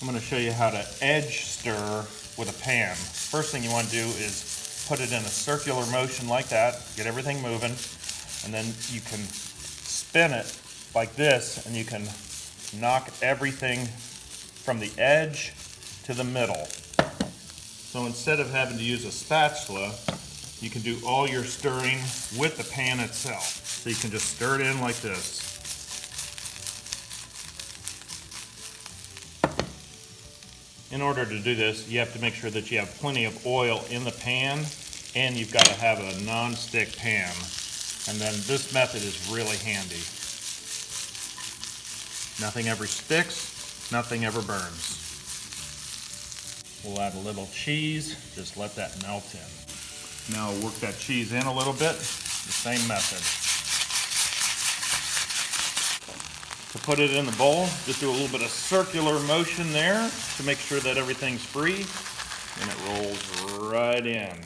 I'm going to show you how to edge stir with a pan. First thing you want to do is put it in a circular motion like that, get everything moving, and then you can spin it like this and you can knock everything from the edge to the middle. So instead of having to use a spatula, you can do all your stirring with the pan itself. So you can just stir it in like this. In order to do this, you have to make sure that you have plenty of oil in the pan, and you've got to have a non-stick pan. And then this method is really handy. Nothing ever sticks, nothing ever burns. We'll add a little cheese, just let that melt in. Now work that cheese in a little bit, the same method. To put it in the bowl, just do a little bit of circular motion there to make sure that everything's free, and it rolls right in.